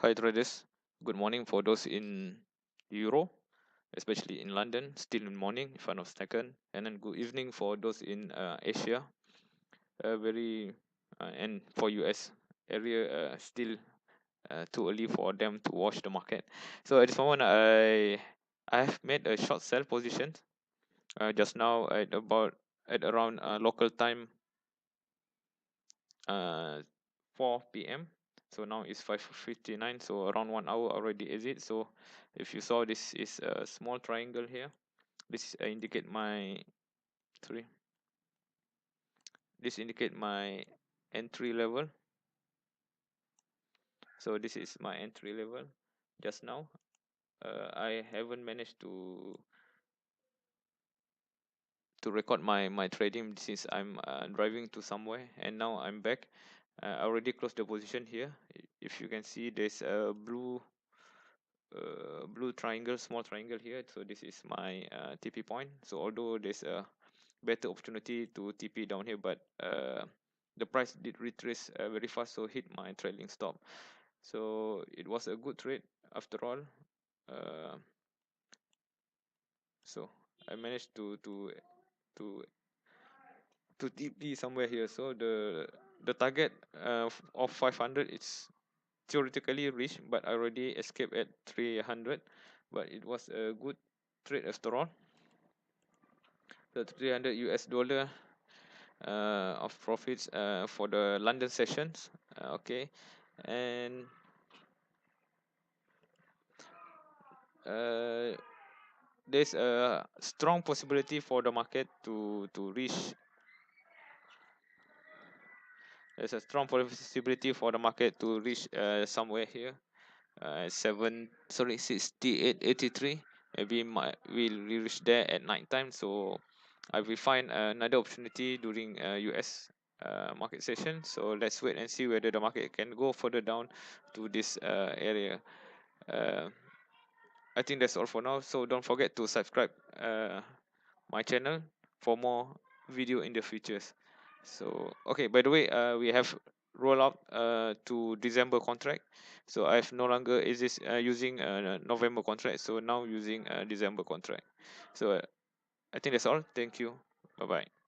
Hi traders, good morning for those in Euro, especially in London, still in morning if I'm not mistaken, and then good evening for those in Asia, very and for US area, still too early for them to watch the market. So at this moment, I have made a short sell position just now at around local time uh 4 p.m. So now it's 5:59, so around 1 hour already exit. So if you saw, this is a small triangle here. This indicate my sorry this indicate my entry level. So this is my entry level just now. I haven't managed to record my trading since I'm driving to somewhere, and now I'm back. I already closed the position here. If you can see, there's a blue triangle, small triangle here. So this is my TP point. So although there's a better opportunity to TP down here, but the price did retrace very fast, so hit my trailing stop. So it was a good trade after all. uh, so I managed to to TP somewhere here. So the target of 500, it's theoretically reached, but I already escaped at 300. But it was a good trade after all. The 300 US dollar of profits for the London sessions. Okay, and uh, there's a strong possibility for the market to reach. There's a strong possibility for the market to reach somewhere here, 68.83. Maybe we'll reach there at night time. So I will find another opportunity during US market session. So let's wait and see whether the market can go further down to this area. uh, I think that's all for now. So don't forget to subscribe my channel for more video in the futures. So okay, by the way, we have roll out to December contract. So I've no longer is this using November contract. So now using December contract. So I think that's all. Thank you. Bye bye.